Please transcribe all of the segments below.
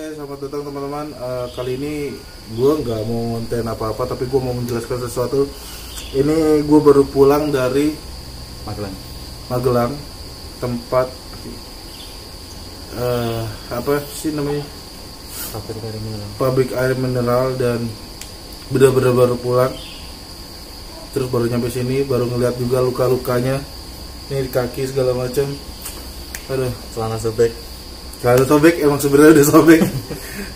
selamat datang teman-teman. Kali ini gue nggak mau ngonten apa-apa, tapi gue mau menjelaskan sesuatu. Ini gue baru pulang dari Magelang, tempat apa sih namanya? Pabrik air mineral, dan benar-benar baru pulang. Terus baru nyampe sini, baru ngeliat juga luka-lukanya. Ini di kaki segala macam. Aduh, celana sobek. Kalau sobek emang sebenarnya udah sobek.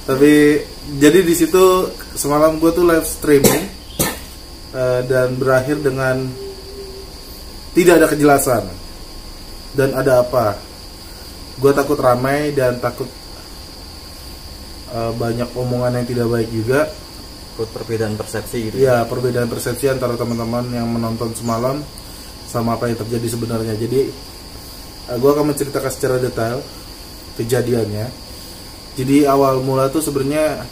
Tapi jadi di situ semalam gue tuh live streaming dan berakhir dengan tidak ada kejelasan. Dan ada apa? Gue takut ramai dan takut banyak omongan yang tidak baik juga. Takut perbedaan persepsi gitu. Ya, perbedaan persepsi antara teman-teman yang menonton semalam sama apa yang terjadi sebenarnya. Jadi gue akan menceritakan secara detail kejadiannya. Jadi awal mula tuh sebenarnya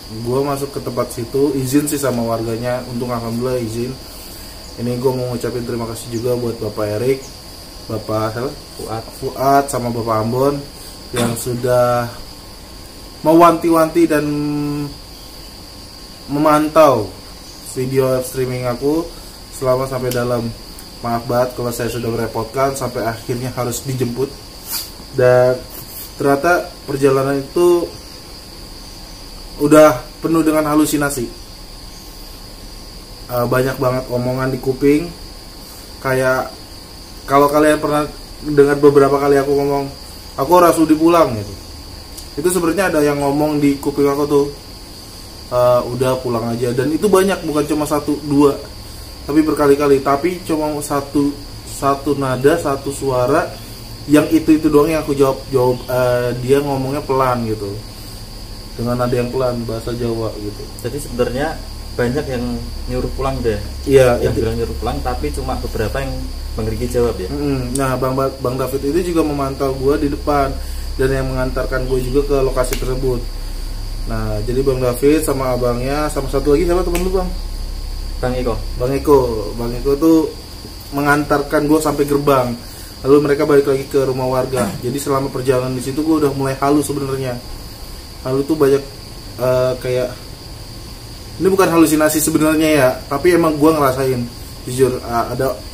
gue masuk ke tempat situ, izin sih sama warganya, untung alhamdulillah izin. Ini gue mau ngucapin terima kasih juga buat Bapak Erik, Bapak Fuad sama Bapak Ambon yang sudah mewanti-wanti dan memantau video streaming aku selama sampai dalam. Maaf banget kalau saya sudah merepotkan sampai akhirnya harus dijemput. Dan ternyata perjalanan itu udah penuh dengan halusinasi. Banyak banget omongan di kuping. Kayak kalau kalian pernah dengar beberapa kali aku ngomong, aku harus pulang gitu. Itu sebenarnya ada yang ngomong di kuping aku tuh, udah pulang aja. Dan itu banyak, bukan cuma satu dua, tapi berkali-kali. Tapi cuma satu nada, satu suara, yang itu doang yang aku jawab. Dia ngomongnya pelan gitu, dengan nada yang pelan, bahasa Jawa gitu. Jadi sebenarnya banyak yang nyuruh pulang deh. Iya, yang bilang nyuruh pulang, tapi cuma beberapa yang Bang Riki jawab ya. Nah, Bang David itu juga memantau gue di depan dan yang mengantarkan gue juga ke lokasi tersebut. Nah, jadi Bang David sama abangnya, sama satu lagi siapa teman lu, Bang? Bang Eko tuh mengantarkan gue sampai gerbang. Lalu mereka balik lagi ke rumah warga. Jadi selama perjalanan di situ gue udah mulai halu sebenarnya. Halu tuh banyak kayak, ini bukan halusinasi sebenarnya ya, tapi emang gue ngerasain. Jujur,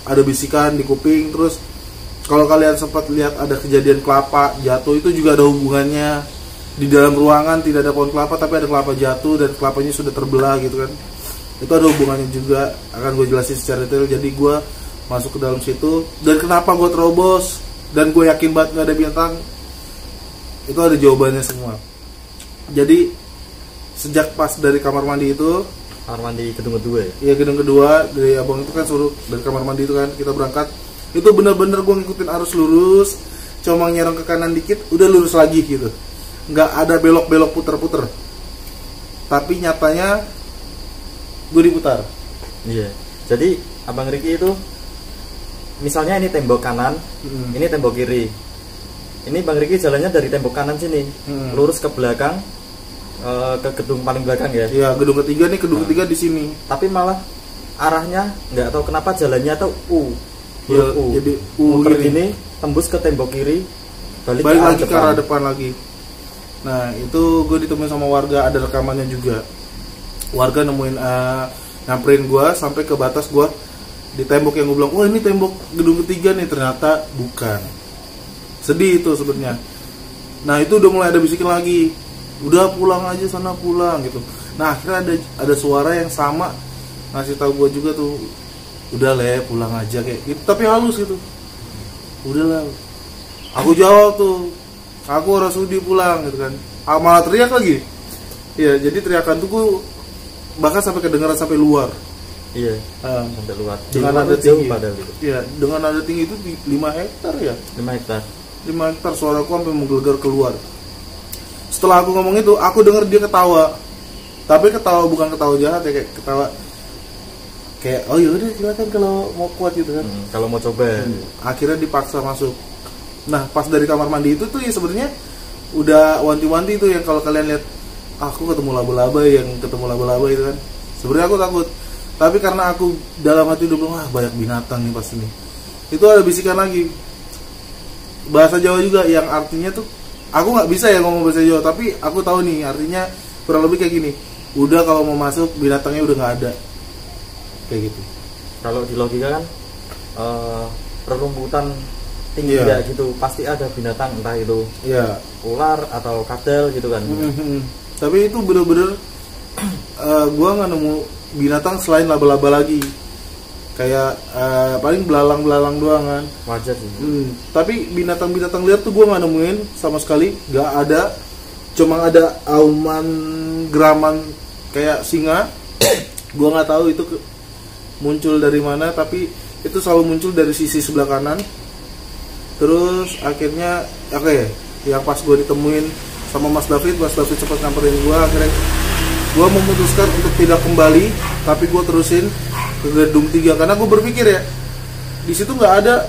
ada bisikan di kuping. Terus kalau kalian sempat lihat ada kejadian kelapa jatuh, itu juga ada hubungannya. Di dalam ruangan tidak ada pohon kelapa, tapi ada kelapa jatuh dan kelapanya sudah terbelah gitu kan. Itu ada hubungannya juga, akan gue jelasin secara detail. Jadi gue masuk ke dalam situ, dan kenapa gue terobos dan gue yakin banget gak ada bintang, itu ada jawabannya semua. Jadi sejak pas dari kamar mandi itu, kamar mandi gedung kedua ya? Iya, gedung kedua, dari abang itu kan suruh dari kamar mandi itu kan kita berangkat. Itu bener-bener gue ngikutin arus lurus, cuma nyerang ke kanan dikit udah lurus lagi gitu, nggak ada belok-belok puter-puter. Tapi nyatanya gue diputar. Iya. Jadi Abang Riki itu, misalnya ini tembok kanan, ini tembok kiri. Ini Bang Riki jalannya dari tembok kanan sini, lurus ke belakang, ke gedung paling belakang ya. Iya, gedung ketiga nih, ketiga di sini. Tapi malah arahnya nggak tahu kenapa jalannya tuh ya, jadi muter gini, tembus ke tembok kiri, balik lagi ke arah depan lagi. Nah, itu gue ditemuin sama warga, ada rekamannya juga. Warga nemuin, nyamperin gue sampai ke batas gue di tembok yang gue bilang, wah ini tembok gedung ketiga nih, ternyata bukan. Sedih itu sebenarnya. Nah, itu udah mulai ada bisikin lagi, udah pulang aja sana, pulang gitu. Nah, akhirnya ada suara yang sama ngasih tahu gue juga tuh, udah pulang aja kayak gitu, tapi halus gitu. Udahlah, aku jawab tuh, aku harus pulang gitu kan. Malah teriak lagi. Iya, jadi teriakan tuh gue bahkan sampai kedengaran sampai luar. Iya, sampai luar. Dengan nada tinggi. Padahal itu. Iya, dengan nada tinggi itu 5 hektar ya. 5 hektar. 5 hektar, suaraku sampai menggelegar keluar. Setelah aku ngomong itu, aku dengar dia ketawa. Tapi ketawa bukan ketawa jahat ya, kayak ketawa kayak, oh yaudah silakan kalau mau kuat gitu kan. Kalau mau coba. Akhirnya dipaksa masuk. Nah, pas dari kamar mandi itu tuh ya sebenarnya udah wanti-wanti itu yang kalau kalian lihat, aku ketemu laba-laba itu kan. Sebenarnya aku takut. Tapi karena aku dalam hati udah bilang, wah banyak binatang nih pas ini. Itu ada bisikan lagi, bahasa Jawa juga yang artinya tuh aku nggak bisa ya ngomong bahasa Jawa, tapi aku tahu nih artinya kurang lebih kayak gini. Udah kalau mau masuk binatangnya udah nggak ada. Kayak gitu. Kalau di logika kan rerumputan tinggi ya gitu, pasti ada binatang, entah itu ular atau kadal gitu kan. Tapi itu bener-bener gua nggak nemu binatang selain laba-laba lagi. Kayak paling belalang-belalang doang kan. Wajar sih. Tapi binatang-binatang liar tuh gua nggak nemuin sama sekali, nggak ada. Cuma ada auman geraman kayak singa. Gua nggak tahu itu muncul dari mana, tapi itu selalu muncul dari sisi sebelah kanan. Terus akhirnya yang pas gue ditemuin sama Mas David sempat nyamperin gue. Akhirnya gue memutuskan untuk tidak kembali, tapi gue terusin ke gedung 3 karena gue berpikir ya di situ nggak ada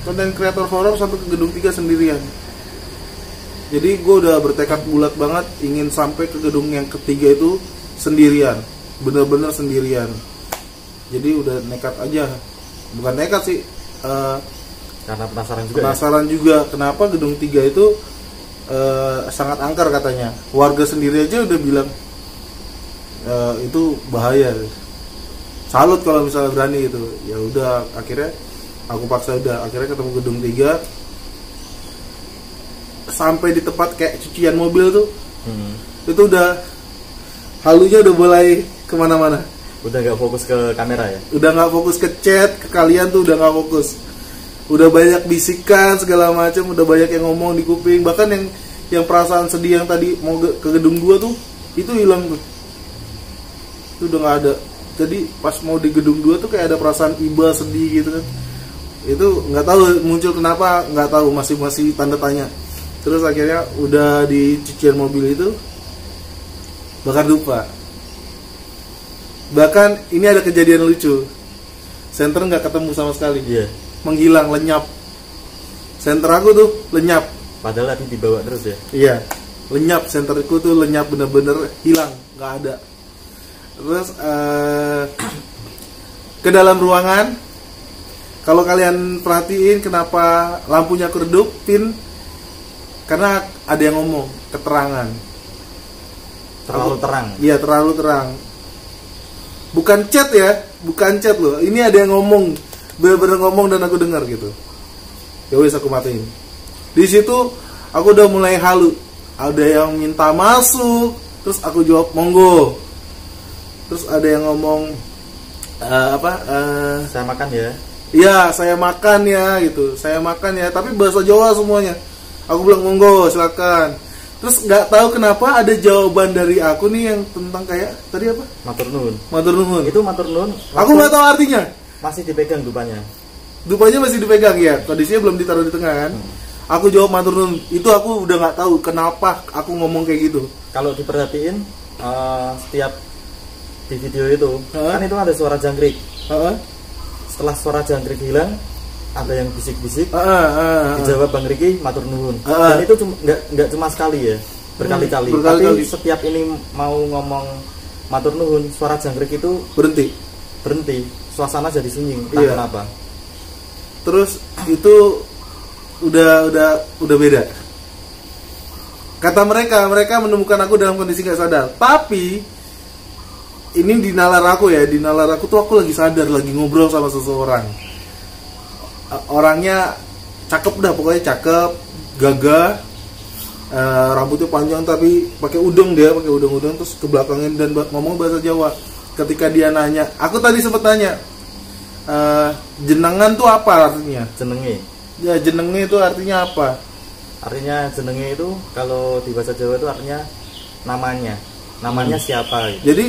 konten kreator horor sampai ke gedung 3 sendirian. Jadi gue udah bertekad bulat banget ingin sampai ke gedung yang ketiga itu sendirian, bener-bener sendirian. Jadi udah nekat aja, bukan nekat sih, karena penasaran juga kenapa gedung 3 itu sangat angker katanya. Warga sendiri aja udah bilang itu bahaya. Salut kalau misalnya berani itu. Ya udah, akhirnya aku paksa akhirnya ketemu gedung 3. Sampai di tempat kayak cucian mobil tuh, itu udah halunya udah mulai kemana-mana. Udah nggak fokus ke kamera ya? Udah nggak fokus ke chat, ke kalian tuh udah nggak fokus. Udah banyak bisikan segala macam, udah banyak yang ngomong di kuping. Bahkan yang perasaan sedih yang tadi mau ke gedung 2 tuh, itu hilang tuh. Itu udah nggak ada. Jadi pas mau di gedung 2 tuh kayak ada perasaan iba sedih gitu kan. Itu nggak tahu muncul kenapa, nggak tahu, masih tanda tanya. Terus akhirnya udah di cucian mobil itu bakar dupa. Bahkan ini ada kejadian lucu. Senter nggak ketemu sama sekali. Menghilang, lenyap. Senter aku tuh lenyap. Padahal tadi dibawa terus ya? Iya, lenyap. Senterku tuh lenyap, bener-bener hilang, nggak ada. Terus ke dalam ruangan, kalau kalian perhatiin kenapa lampunya keredup, pin, karena ada yang ngomong keterangan. Terlalu terang. Iya, terlalu terang. Bukan chat ya, bukan chat loh. Ini ada yang ngomong, bener-bener ngomong dan aku dengar gitu. Ya wes, aku matiin. Di situ aku udah mulai halu. Ada yang minta masuk, terus aku jawab monggo. Terus ada yang ngomong saya makan ya. Iya, saya makan ya gitu. Saya makan ya, tapi bahasa Jawa semuanya. Aku bilang monggo, silakan. Terus nggak tahu kenapa ada jawaban dari aku nih yang tentang kayak tadi apa? Matur nuwun. Matur nuwun. Itu matur nuwun. Aku nggak tahu artinya. Masih dipegang dupanya. Dupanya masih dipegang ya. Kondisinya belum ditaruh di tengah kan. Aku jawab matur nuwun. Itu aku udah nggak tahu kenapa aku ngomong kayak gitu. Kalau diperhatiin setiap di video itu kan itu ada suara jangkrik. Setelah suara jangkrik hilang, ada yang bisik-bisik. Dijawab Bang Riki matur nuwun. Dan itu nggak cuma sekali ya, berkali-kali. Tapi setiap ini mau ngomong matur nuwun, suara jangkrik itu berhenti. Suasana jadi sunyi, entah kenapa. Terus itu udah beda. Kata mereka menemukan aku dalam kondisi nggak sadar. Tapi ini di nalar aku tuh aku lagi sadar, lagi ngobrol sama seseorang. Orangnya cakep dah, pokoknya cakep, gagah, rambutnya panjang tapi pakai udeng, terus ke belakangin dan ngomong bahasa Jawa. Ketika dia nanya, aku tadi sempat tanya, jenengan tuh apa artinya? Jenenge. Ya, jenenge itu artinya apa? Artinya jenenge itu kalau di bahasa Jawa itu artinya namanya siapa gitu. Jadi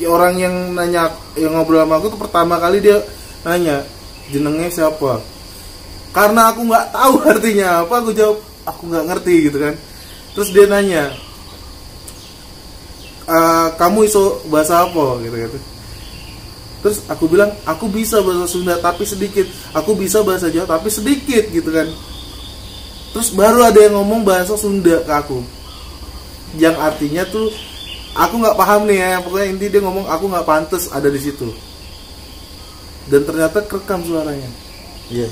orang yang nanya, yang ngobrol sama aku tuh pertama kali dia nanya jenenge siapa, karena aku nggak tahu artinya apa, aku jawab aku nggak ngerti gitu kan. Terus dia nanya kamu iso bahasa apa gitu. Terus aku bilang aku bisa bahasa Sunda tapi sedikit, aku bisa bahasa Jawa tapi sedikit gitu kan. Terus baru ada yang ngomong bahasa Sunda ke aku yang artinya tuh aku nggak paham nih ya, pokoknya inti dia ngomong aku nggak pantas ada di situ. Dan ternyata kerekam suaranya. Iya.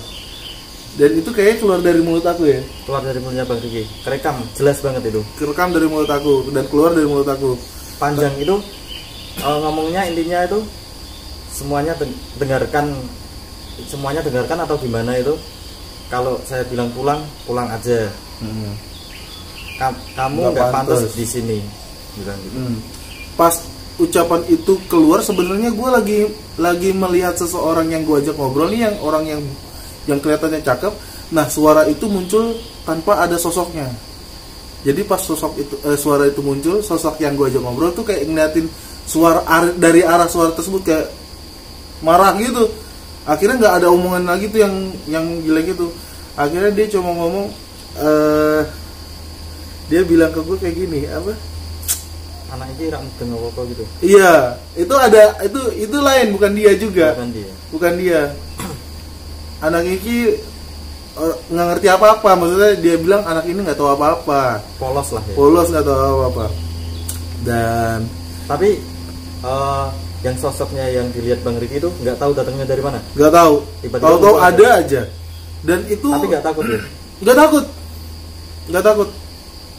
Dan itu kayaknya keluar dari mulut aku ya. Keluar dari mulutnya Bang Riki. Kerekam, jelas banget itu. Kerekam dari mulut aku dan keluar dari mulut aku. Panjang itu ngomongnya intinya itu semuanya dengarkan atau gimana itu. Kalau saya bilang pulang aja. Kamu nggak pantas di sini, bilang gitu. Pas ucapan itu keluar, sebenarnya gue lagi melihat seseorang yang gue ajak ngobrol nih, yang orang yang kelihatannya cakep. Nah, suara itu muncul tanpa ada sosoknya. Jadi pas suara itu muncul, sosok yang gue ajak ngobrol tuh kayak ngeliatin suara dari arah suara tersebut kayak marah gitu. Akhirnya nggak ada omongan lagi tuh yang jelek itu. Akhirnya dia cuma ngomong, dia bilang ke gue kayak gini, apa? Anak ini rak mudeng apa gitu. Iya, itu lain, bukan dia juga. Bukan dia. Anak ini nggak ngerti apa-apa, maksudnya dia bilang anak ini nggak tahu apa-apa. Polos lah ya. Polos, nggak tahu apa-apa. Dan tapi yang sosoknya yang dilihat Bang Riki itu nggak tahu datangnya dari mana. Nggak tahu. Tahu-tahu ada aja. Dan itu. Tapi nggak takut ya. Nggak takut.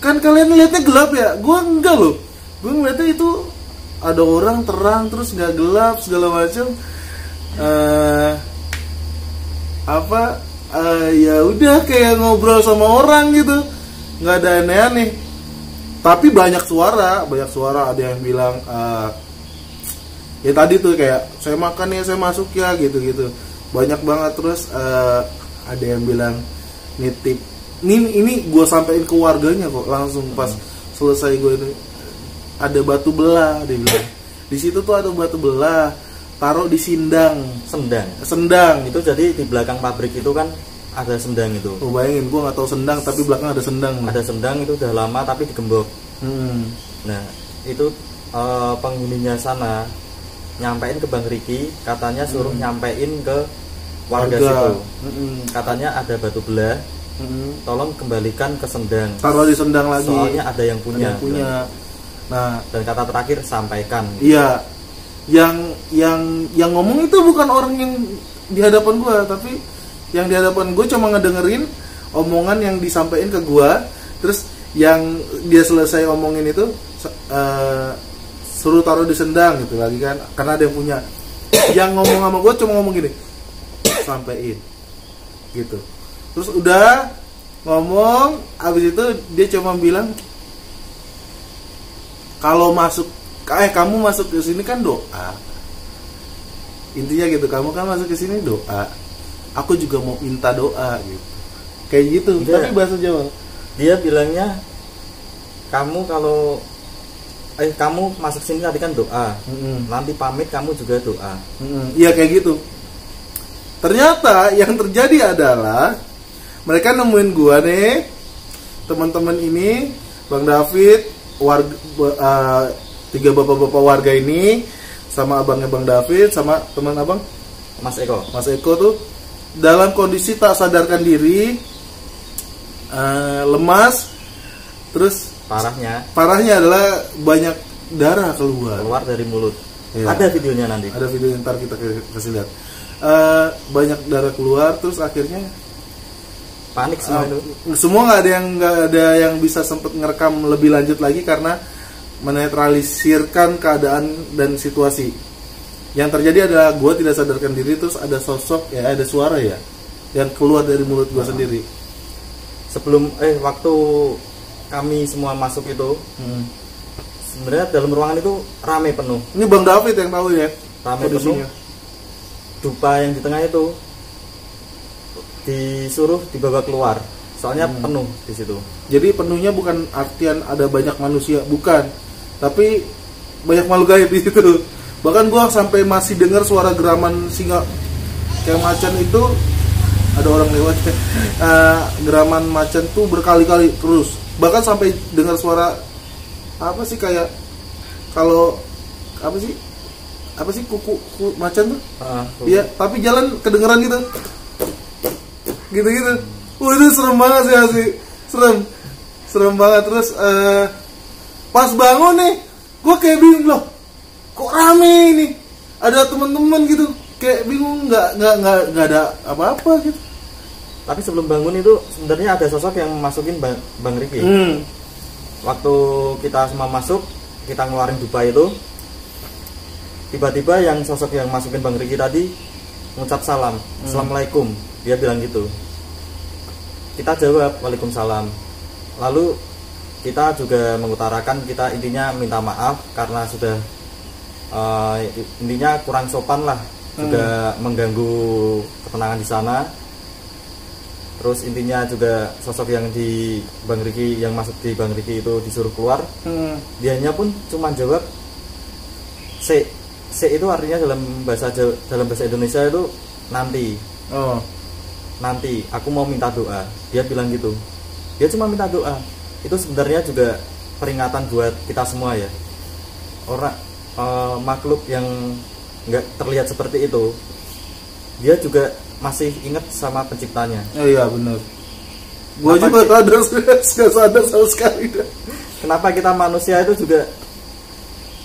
Kan kalian lihatnya gelap ya, gue enggak loh. Gue ngeliatnya itu ada orang terang terus nggak gelap segala macam. Ya udah kayak ngobrol sama orang gitu, nggak ada aneh-aneh. Tapi banyak suara, ada yang bilang ya tadi tuh kayak saya makan ya, saya masuk ya, gitu-gitu. Banyak banget. Terus ada yang bilang nitip. Ini gue sampein ke warganya kok langsung pas selesai gue ini. Ada batu belah, dia bilang. Di situ tuh ada batu belah, taruh di sendang. Sendang. Itu jadi di belakang pabrik itu kan ada sendang itu. Oh, bayangin, gue nggak tahu sendang tapi belakang ada sendang. Ada sendang itu udah lama tapi digembok. Nah itu penghuninya sana nyampein ke Bang Riki, katanya suruh nyampein ke warga situ. Katanya ada batu belah. Tolong kembalikan ke sendang. Taruh di sendang lagi. Soalnya ada yang punya. Nah, dan kata terakhir sampaikan. Iya. Yang ngomong itu bukan orang yang di hadapan gue, tapi yang di hadapan gue cuma ngedengerin omongan yang disampaikan ke gue. Terus yang dia selesai omongin itu suruh taruh di sendang gitu lagi kan, karena ada yang punya. Yang ngomong sama gue cuma ngomong gini, sampein gitu. Terus udah ngomong, abis itu dia cuma bilang, kalau kamu masuk ke sini kan doa. Intinya gitu, kamu kan masuk ke sini doa. Aku juga mau minta doa gitu. Kayak gitu, tapi bahasa Jawa. Dia bilangnya, kamu masuk sini tadi kan doa. Nanti pamit kamu juga doa. Iya kayak gitu. Ternyata yang terjadi adalah mereka nemuin gua nih, teman-teman ini, Bang David, warga, 3 bapak-bapak warga ini, sama abangnya Bang David, sama teman abang Mas Eko tuh dalam kondisi tak sadarkan diri, lemas, terus parahnya adalah banyak darah keluar dari mulut. Ya. Ada videonya nanti. Ada videonya, ntar kita kasih lihat. Banyak darah keluar, terus akhirnya panik semua itu. Semua nggak ada yang bisa sempet ngerekam lebih lanjut lagi karena menetralisirkan keadaan dan situasi. Yang terjadi adalah gue tidak sadarkan diri, terus ada sosok ya, ada suara ya yang keluar dari mulut gue sendiri. Sebelum waktu kami semua masuk itu, sebenarnya dalam ruangan itu rame penuh. Ini Bang David yang tahu ya. Rame penuh. Dupa yang di tengah itu disuruh dibawa keluar, soalnya penuh di situ. Jadi penuhnya bukan artian ada banyak manusia, bukan, tapi banyak makhluk gaib di situ. Bahkan gua sampai masih dengar suara geraman singa kayak macan itu, ada orang lewat. Geraman macan tuh berkali-kali terus. Bahkan sampai dengar suara apa sih, kayak kalau apa sih kuku macan tuh? Iya, tapi jalan kedengeran gitu. Gitu-gitu. Itu serem banget sih asli. Serem banget. Terus pas bangun nih, gue kayak bingung loh, kok rame ini, ada teman-teman gitu, kayak bingung, nggak ada apa-apa gitu. Tapi sebelum bangun itu sebenarnya ada sosok yang masukin Bang Riki. Waktu kita semua masuk, kita ngeluarin dupa itu, tiba-tiba yang sosok yang masukin Bang Riki tadi mengucap salam, Assalamualaikum. Dia bilang gitu. Kita jawab Waalaikumsalam. Lalu kita juga mengutarakan, kita intinya minta maaf karena sudah intinya kurang sopan lah, juga mengganggu ketenangan di sana. Terus intinya juga sosok yang di Bang Riki, yang masuk di Bang Riki itu disuruh keluar. Dianya pun cuma jawab C itu artinya dalam bahasa Indonesia itu nanti. Nanti aku mau minta doa. Dia bilang gitu. Dia cuma minta doa. Itu sebenarnya juga peringatan buat kita semua ya. Orang makhluk yang nggak terlihat seperti itu, dia juga masih ingat sama penciptanya. Iya benar. Gua juga sadar, nggak sadar sama sekali. Kenapa kita manusia itu juga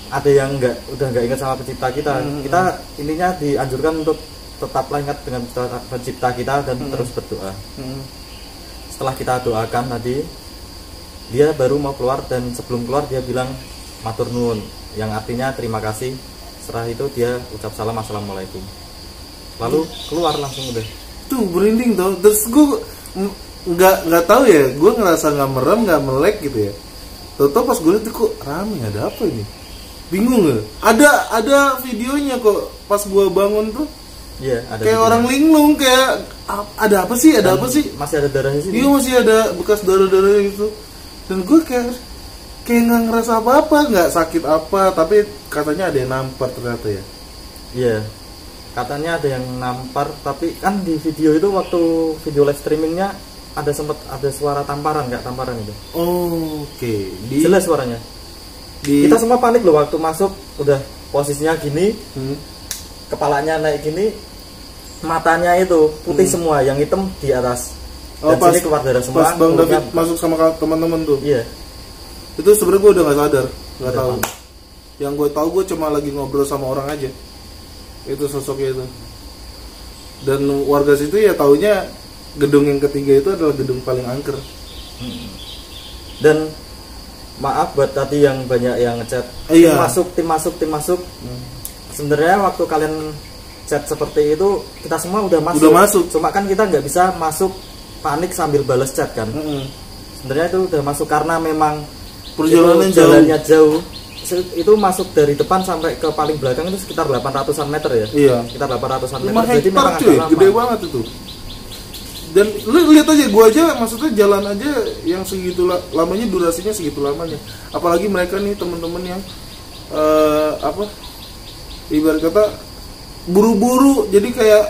ada yang udah nggak ingat sama pencipta kita. Kita intinya dianjurkan untuk tetaplah ingat dengan pencipta kita dan terus berdoa. Setelah kita doakan tadi, dia baru mau keluar, dan sebelum keluar dia bilang matur nuwun, yang artinya terima kasih. Setelah itu dia ucap salam, Assalamualaikum. Lalu keluar langsung udah. Tuh merinding tuh. Terus gue nggak tahu ya, gue ngerasa nggak merem, nggak melek gitu ya. Tahu pas gue lihat kok rame, ada apa ini? Bingung nggak? Ada videonya kok pas gue bangun tuh. Iya, ada. Kayak orang linglung, kayak ada apa sih? Ada apa sih? Masih ada darahnya sih. Iya, masih ada bekas darah-darah itu. Dan gue kayak nggak ngerasa apa-apa, nggak sakit apa, tapi katanya ada yang nampar ternyata ya. Iya. Katanya ada yang nampar, tapi kan di video itu waktu video live streamingnya ada sempat ada suara tamparan, nggak tamparan itu. Oke. Jelas suaranya. Kita semua panik loh waktu masuk, udah posisinya gini, kepalanya naik gini, matanya itu putih semua, yang hitam di atas. Dan sini keluar darah semua. Pas Bang David masuk sama teman-teman tuh. Iya. Itu sebenarnya gue udah nggak sadar, nggak tahu. Yang gue tahu gue cuma lagi ngobrol sama orang aja. Itu sosoknya itu. Dan warga situ ya taunya gedung yang ketiga itu adalah gedung paling angker. Dan maaf buat tadi yang banyak yang ngechat tim masuk. Sebenarnya waktu kalian chat seperti itu, kita semua udah masuk. Cuma kan kita nggak bisa masuk panik sambil balas chat kan. Sebenarnya itu udah masuk karena memang perjalanan jalannya jauh. Itu masuk dari depan sampai ke paling belakang itu sekitar 800-an meter ya. Iya. Sekitar 800-an meter. Jadi memang agak lama. Gede banget itu. Dan lu lihat aja, gua aja maksudnya jalan aja yang segitu lamanya, durasinya segitu lamanya. Apalagi mereka nih teman-teman yang ibarat kata buru-buru, jadi kayak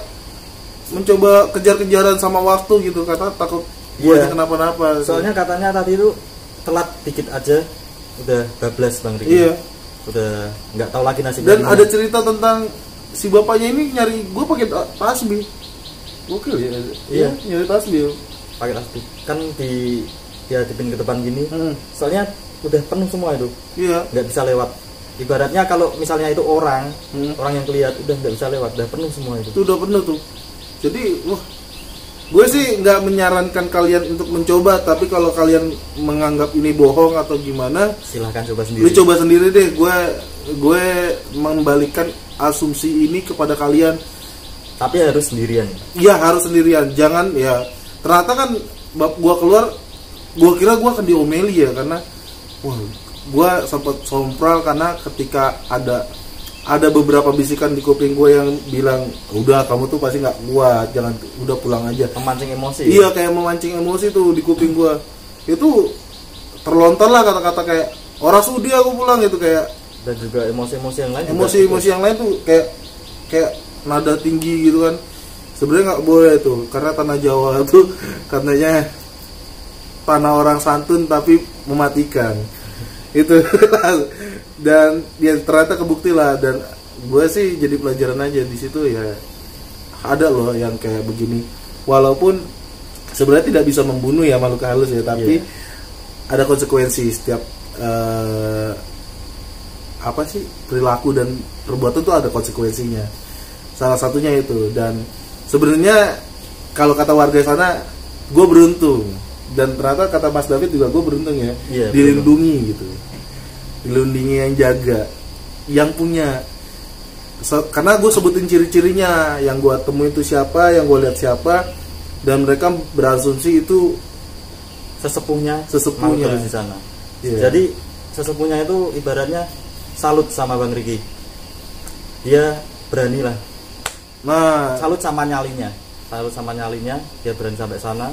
mencoba kejar-kejaran sama waktu gitu, kata takut gua aja kenapa-napa. Soalnya katanya tadi itu telat dikit aja udah bablas Bang Riki. Iya. Udah nggak tahu lagi nasibnya. Dan ada cerita tentang si bapaknya ini nyari gue pakai tasbih. Oke ya. Iya, nyari tasbih. Pakai tasbih. Kan dia dipin ke depan gini. Soalnya udah penuh semua itu. Iya. Nggak bisa lewat. Ibaratnya kalau misalnya itu orang yang kelihatan udah nggak bisa lewat, udah penuh semua itu. Itu udah penuh tuh. Jadi, gue sih nggak menyarankan kalian untuk mencoba, tapi kalau kalian menganggap ini bohong atau gimana, silahkan coba sendiri. Lu coba sendiri deh. Gue membalikkan asumsi ini kepada kalian. Tapi harus sendirian. Iya, harus sendirian. Jangan ya. Ternyata kan gue keluar, gue kira gue akan diomeli ya, karena gue sempat sompral karena ketika ada beberapa bisikan di kuping gue yang bilang, udah kamu tuh pasti nggak kuat, jangan, udah pulang aja. Memancing emosi. Iya, kayak memancing emosi tuh di kuping gue. Itu terlontar lah kata-kata kayak orang sudi aku pulang gitu, kayak. Dan juga emosi-emosi yang lain. Emosi-emosi yang lain tuh kayak nada tinggi gitu kan. Sebenarnya nggak boleh tuh, karena tanah Jawa tuh katanya tanah orang santun tapi mematikan. Itu dan ya ternyata kebukti lah, dan gue sih jadi pelajaran aja di situ ya, ada loh yang kayak begini, walaupun sebenarnya tidak bisa membunuh ya makhluk halus ya, tapi ada konsekuensi setiap perilaku dan perbuatan tuh ada konsekuensinya, salah satunya itu. Dan sebenarnya kalau kata warga sana gue beruntung, dan ternyata kata Mas David juga gue beruntung ya, dilindungi gitu, dilindungi yang jaga, yang punya. Karena gue sebutin ciri-cirinya, yang gue temuin itu siapa, yang gue lihat siapa, dan mereka berasumsi itu sesepuhnya di sana. Jadi sesepuhnya itu ibaratnya salut sama Bang Riki, dia berani lah. Nah, salut sama nyalinya, dia berani sampai sana.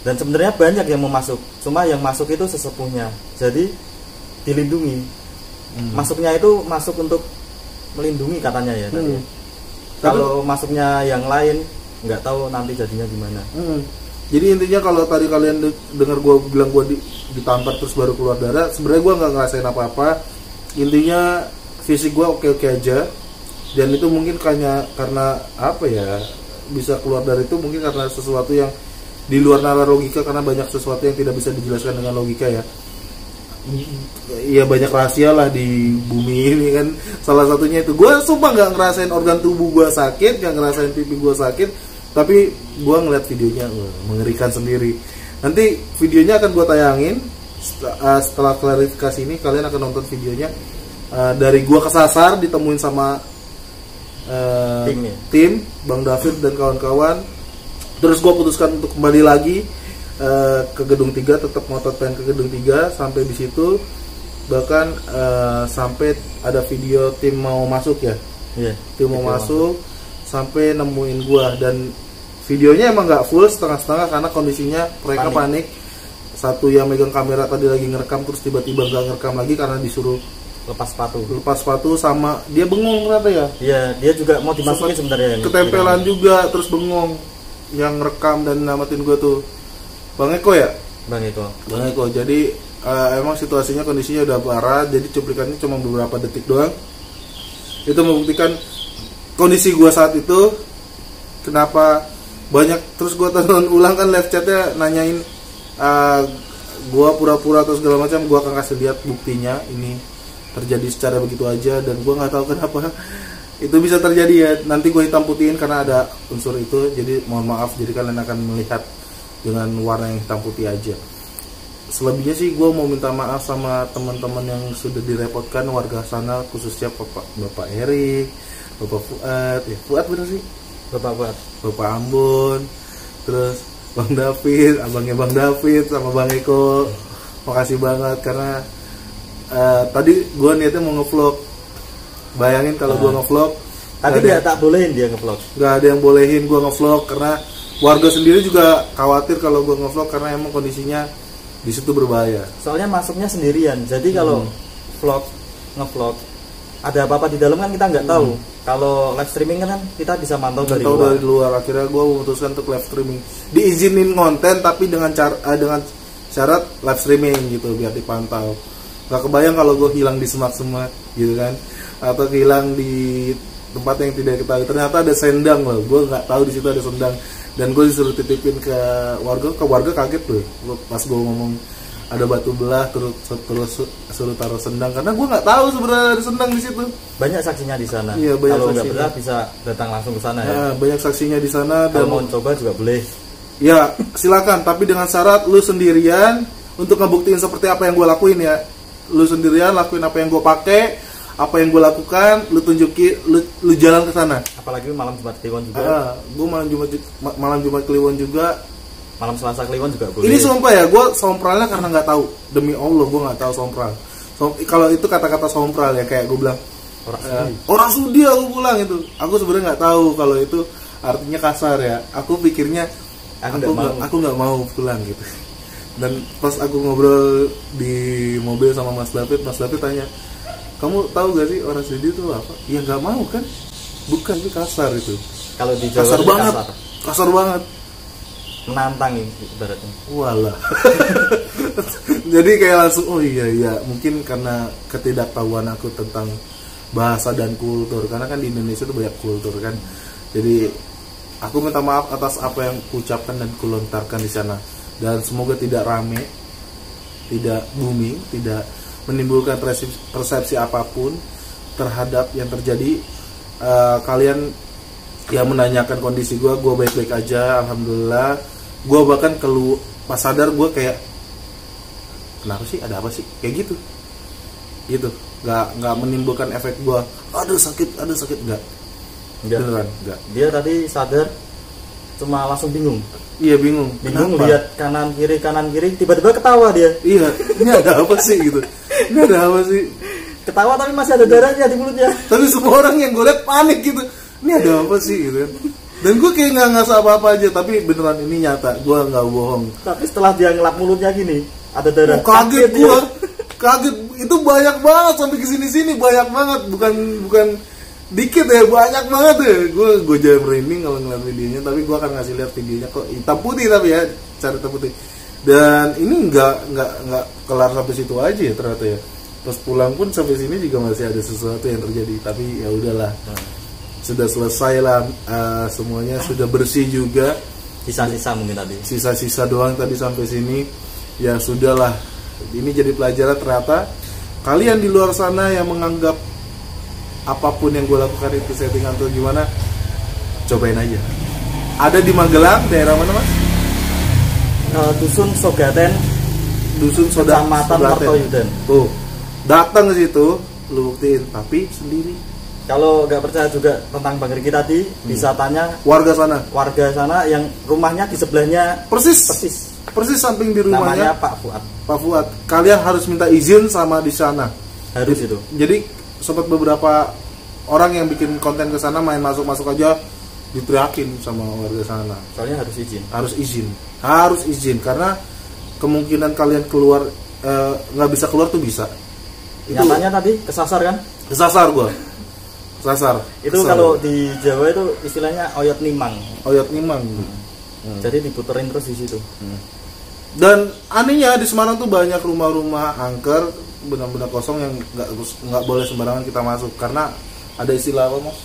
Dan sebenarnya banyak yang mau masuk, cuma yang masuk itu sesepuhnya, jadi dilindungi. Masuknya itu masuk untuk melindungi katanya ya. Kalau masuknya yang lain nggak tahu nanti jadinya gimana. Jadi intinya kalau tadi kalian dengar gue bilang gue ditampar terus baru keluar darah, sebenarnya gue nggak ngerasain apa-apa. Intinya fisik gue oke-oke aja, dan itu mungkin karena apa ya, bisa keluar dari itu mungkin karena sesuatu yang di luar nalar logika, karena banyak sesuatu yang tidak bisa dijelaskan dengan logika ya. Iya, banyak rahasia lah di bumi ini kan. Salah satunya itu, gue sumpah nggak ngerasain organ tubuh gue sakit, nggak ngerasain pipi gue sakit, tapi gue ngeliat videonya mengerikan sendiri. Nanti videonya akan gue tayangin setelah klarifikasi ini. Kalian akan nonton videonya dari gue kesasar ditemuin sama tim Bang David dan kawan-kawan. Terus gue putuskan untuk kembali lagi ke gedung 3, tetap ngotot pengen ke gedung 3 sampai di situ. Bahkan sampai ada video tim mau masuk ya. Tim mau masuk sampai nemuin gua, dan videonya emang nggak full, setengah-setengah karena kondisinya mereka panik. Satu yang megang kamera tadi lagi ngerekam, terus tiba-tiba nggak ngerekam lagi karena disuruh lepas sepatu, sama dia bengong ternyata ya. Iya, dia juga mau dimasukin sebenarnya. Ketempelan juga, terus bengong. Yang ngerekam dan namatin gua tuh Bang Eko ya? Bang Eko. Jadi emang situasinya, kondisinya udah parah. Jadi cuplikannya cuma beberapa detik doang. Itu membuktikan kondisi gua saat itu. Kenapa banyak, terus gua tonton ulang kan live chatnya nanyain gua pura-pura atau segala macam. Gua akan kasih lihat buktinya ini terjadi secara begitu aja, dan gua nggak tahu kenapa itu bisa terjadi ya. Nanti gua hitam putihin karena ada unsur itu. Jadi mohon maaf, jadi kalian akan melihat dengan warna yang hitam putih aja. Selebihnya sih gue mau minta maaf sama teman-teman yang sudah direpotkan, warga sana, khususnya Bapak Erik, Bapak Fuad, Fuad bener sih? Bapak Ambon, terus Bang David, abangnya Bang David, sama Bang Eko. Makasih banget karena tadi gue niatnya mau ngevlog. Bayangin kalau gue ngevlog, tapi dia tak bolehin dia ngevlog. Gak ada yang bolehin gue ngevlog karena warga sendiri juga khawatir kalau gue ngevlog, karena emang kondisinya di situ berbahaya. Soalnya masuknya sendirian, jadi kalau ngevlog ada apa-apa di dalam kan kita nggak tahu. Kalau live streaming kan kita bisa mantau dari luar. Akhirnya gue memutuskan untuk live streaming. Diizinin konten tapi dengan syarat live streaming gitu, biar dipantau. Gak kebayang kalau gue hilang di semak-semak gitu kan, atau hilang di tempat yang tidak diketahui. Ternyata ada sendang loh, gue nggak tahu di situ ada sendang. Dan gue disuruh titipin ke warga kaget tuh pas gue ngomong ada batu belah, terus suruh taruh sendang, karena gue nggak tahu sebenarnya ada sendang di situ. Banyak saksinya di sana. Iya, kalau nggak belah bisa datang langsung ke sana ya. Banyak saksinya di sana. Kalau mau coba juga boleh. Ya silakan, tapi dengan syarat lu sendirian untuk ngebuktiin seperti apa yang gue lakuin ya. Lu sendirian lakuin apa yang gue pakai, apa yang gue lakukan, lu tunjukin, lu jalan ke sana. Apalagi malam Jumat Kliwon juga. Gue malam Jumat Kliwon juga. Malam Selasa Kliwon juga boleh. Ini sumpah ya, gue sompralnya karena nggak tahu. Demi Allah, gue nggak tahu sompral. Kalau itu kata-kata sompral ya, kayak gue bilang orang sudi aku pulang itu. Aku sebenarnya nggak tahu kalau itu artinya kasar ya. Aku pikirnya aku nggak mau pulang gitu. Dan pas aku ngobrol di mobil sama Mas David tanya, kamu tahu gak sih orang sudi itu apa? Ya nggak mau kan? Bukan, itu kasar itu. Kalau di Jawa kasar banget. Menantang ini ibaratnya. Walah. Jadi kayak langsung oh iya mungkin karena ketidaktahuan aku tentang bahasa dan kultur, karena kan di Indonesia itu banyak kultur kan. Jadi aku minta maaf atas apa yang kuucapkan dan kulontarkan di sana, dan semoga tidak rame, tidak booming, tidak menimbulkan persepsi apapun terhadap yang terjadi. Kalian ya menanyakan kondisi gue baik-baik aja, alhamdulillah. Gue bahkan pas sadar gue kayak kenapa sih, ada apa sih, kayak gitu, nggak menimbulkan efek gue ada sakit nggak. Beneran nggak. Dia tadi sadar cuma langsung bingung. Iya bingung lihat kanan kiri tiba-tiba ketawa dia. Iya, ini ada apa sih gitu, ini ada apa sih, ketawa tapi masih ada darahnya di mulutnya. Tapi semua orang yang gue lihat panik gitu, ini ada apa sih gitu kan. Dan gue kayak nggak ngerasa apa-apa aja, tapi beneran ini nyata, gue nggak bohong. Tapi setelah dia ngelap mulutnya gini, ada darah. Kaget gue, kaget. Itu banyak banget sampai kesini banyak banget, bukan dikit ya, banyak banget ya. Gue jadi merinding kalau ngeliat videonya, tapi gue akan ngasih lihat videonya kok hitam putih, tapi ya cari hitam putih. Dan ini nggak kelar sampai situ aja ya ternyata ya. Pas pulang pun sampai sini juga masih ada sesuatu yang terjadi, tapi ya udahlah. Sudah selesai lah, semuanya sudah bersih juga. Sisa-sisa mungkin tadi. Sisa-sisa doang tadi sampai sini. Ya sudahlah. Ini jadi pelajaran ternyata kalian di luar sana yang menganggap apapun yang gue lakukan itu settingan atau gimana, cobain aja. Ada di Magelang, daerah mana mas? Dusun Sogaten, Kecamatan Martoyudan. Tuh, datang ke situ, lu buktiin, tapi sendiri. Kalau nggak percaya juga tentang Bang Riki tadi, bisa tanya warga sana yang rumahnya di sebelahnya persis samping di rumahnya. Namanya Pak Fuad. Kalian harus minta izin sama di sana. Harus itu. Jadi sempat beberapa orang yang bikin konten ke sana main masuk aja diteriakin sama warga sana. Soalnya harus izin karena kemungkinan kalian keluar nggak bisa keluar tuh bisa. Nyatanya tadi kesasar kan? Kesasar gua. Itu kalau di Jawa itu istilahnya oyot nimang. Jadi diputerin terus di situ. Dan anehnya di Semarang tuh banyak rumah-rumah angker benar-benar kosong yang nggak boleh sembarangan kita masuk karena ada istilah apa mas?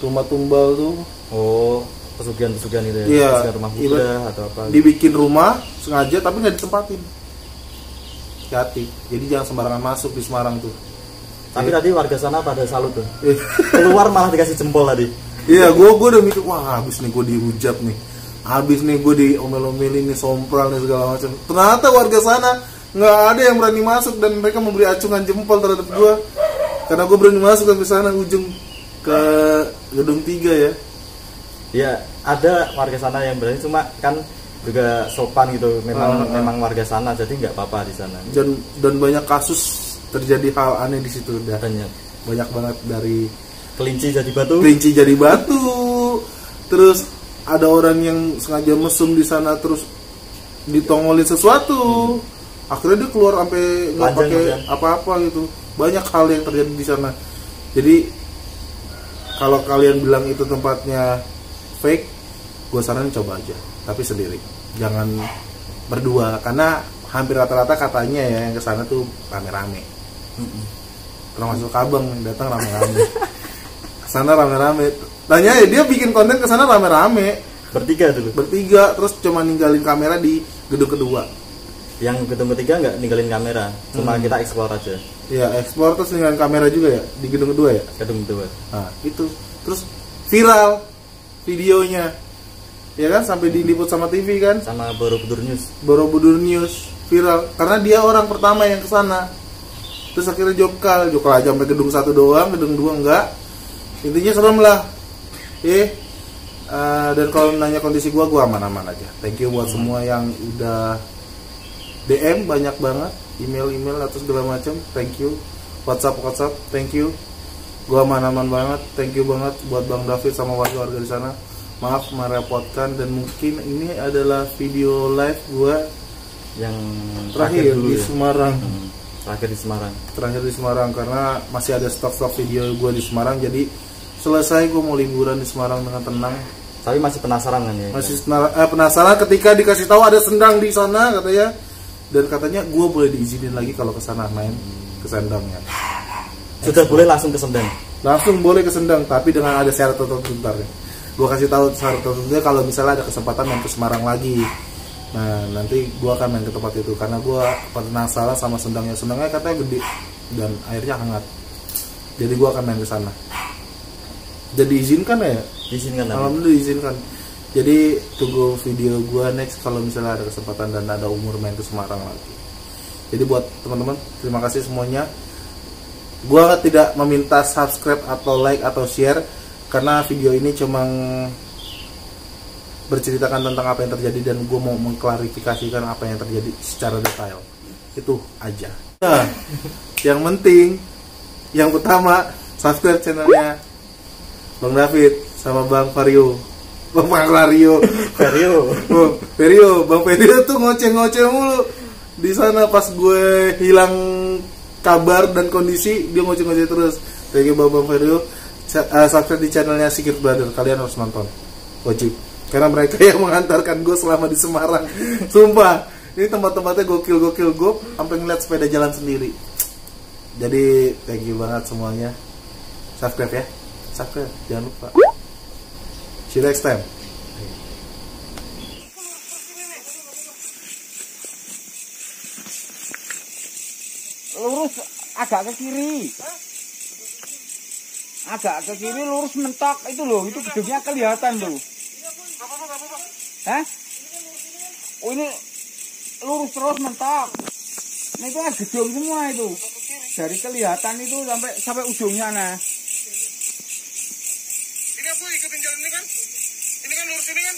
Rumah tumbal tuh. Oh, pesugihan itu ya? Iya. Rumah muda atau apa? Dibikin rumah sengaja tapi nggak ditempatin. Hati. Jadi jangan sembarangan masuk di Semarang tuh. Tapi tadi warga sana pada salut tuh. Keluar malah dikasih jempol tadi. Iya, gue udah mikir wah habis nih gue dihujat nih. Habis nih gue diomel-omelin nih, sompral nih segala macam. Ternyata warga sana nggak ada yang berani masuk dan mereka memberi acungan jempol terhadap gue karena gue berani masuk ke sana ujung ke gedung 3 ya. Iya, ada warga sana yang berani, cuma kan juga sopan gitu. Memang warga sana, jadi nggak apa-apa di sana. Dan banyak kasus terjadi hal aneh di situ udah. Banyak banget, dari kelinci jadi batu. Terus ada orang yang sengaja mesum di sana terus ditongolin sesuatu. Akhirnya dia keluar sampai nggak pakai apa-apa gitu. Banyak hal yang terjadi di sana. Jadi kalau kalian bilang itu tempatnya fake, gue saranin coba aja, tapi sendiri, jangan berdua, karena hampir rata-rata katanya ya yang kesana tuh rame-rame. Termasuk abang datang rame-rame. Kesana rame-rame. Tanya ya, dia bikin konten kesana rame-rame. Bertiga, terus cuma ninggalin kamera di gedung kedua. Yang gedung ketiga nggak ninggalin kamera, cuma kita explore aja. Iya, explore terus ninggalin kamera juga ya di gedung kedua ya. Gedung kedua. Nah itu, terus viral videonya, ya kan, sampai diliput sama TV kan. Sama Borobudur News viral karena dia orang pertama yang kesana. Terus akhirnya jokal aja sampai gedung 1 doang, gedung 2 enggak. Intinya serem lah. Dan kalau nanya kondisi gua aman-aman aja. Thank you buat semua yang udah DM, banyak banget, email atau segala macam. Thank you. WhatsApp, thank you. Gua aman-aman banget. Thank you banget buat Bang David sama warga-warga di sana. Maaf merepotkan, dan mungkin ini adalah video live gua yang terakhir di Semarang. Terakhir di Semarang karena masih ada stok video gue di Semarang. Jadi selesai gue mau liburan di Semarang dengan tenang. Tapi masih penasaran kan ya? Masih penasaran ketika dikasih tahu ada sendang di sana katanya, dan katanya gue boleh diizinin lagi kalau ke sana main ke sendangnya. Sudah boleh langsung ke Sendang? Langsung boleh ke Sendang, tapi dengan ada syarat tertentu ntar ya. Gue kasih tahu syarat tertentunya kalau misalnya ada kesempatan main ke Semarang lagi. Nah nanti gue akan main ke tempat itu karena gue penasaran sama sendangnya katanya gede dan airnya hangat, jadi gue akan main ke sana. Udah diizinkan ya? Diizinkan. Alhamdulillah diizinkan. Jadi tunggu video gua next kalau misalnya ada kesempatan dan ada umur main ke Semarang lagi. Jadi buat teman-teman, terima kasih semuanya. Gua tidak meminta subscribe atau like atau share karena video ini cuma berceritakan tentang apa yang terjadi dan gue mau mengklarifikasikan apa yang terjadi secara detail. Itu aja. Nah, yang penting, yang utama subscribe channelnya Bang David sama Bang Vario. Bang Vario. Bang Vario tuh ngoceh-ngoceh mulu. Di sana pas gue hilang kabar dan kondisi, dia ngoceh-ngoceh terus. Thank you Bang Vario. Subscribe di channelnya Secret Brother. Kalian harus nonton. Wajib. Karena mereka yang mengantarkan gue selama di Semarang. Sumpah, ini tempat-tempatnya gokil-gokil. Gue sampai ngeliat sepeda jalan sendiri. Jadi thank you banget semuanya. Subscribe ya. Subscribe, jangan lupa. See you next time. Lurus agak ke kiri. Agak ke kiri lurus mentok itu loh, itu gedungnya kelihatan tuh. Hah? Oh ini lurus terus mentok. Nah itu kan gedung semua itu. Dari kelihatan itu sampai ujungnya nah. Ini aku ikutin jalan ini kan? Ini kan lurus ini kan?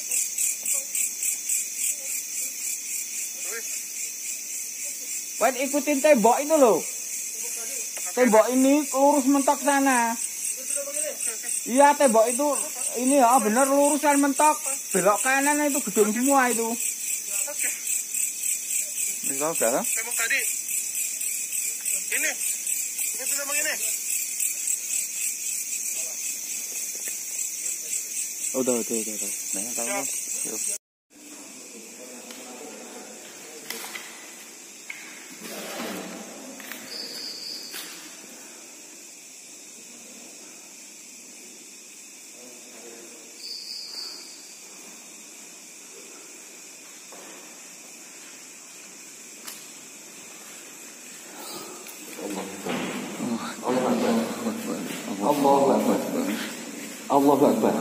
Wen ikutin tembok itu loh. Tembok ini lurus mentok sana. Iya tembok itu ini ya bener lurus kan mentok. Belok kanan itu gedung semua itu. Oke. Bisa udah. Tembok tadi. Ini. Ikutin tembok ini. Udah. Nah, tahu. Yuk. Allahu Akbar. Allahu Akbar.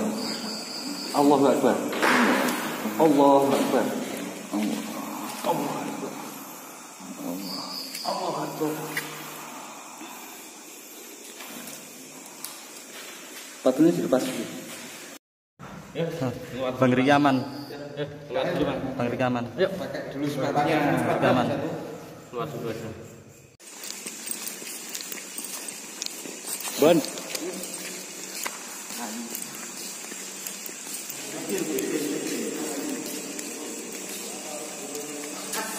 Allahu Akbar. Allahu Akbar. Allahu Akbar. Patungnya dilepas dulu. Bang Riki aman. Bang Riki aman. Yuk, pakai dulu sepatunya. Aman. Keluar dulu aja. Bon.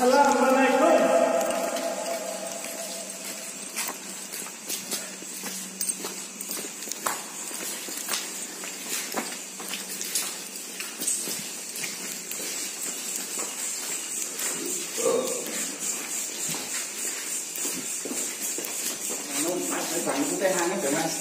Assalamualaikum. Bang itu teh hangat ya Mas.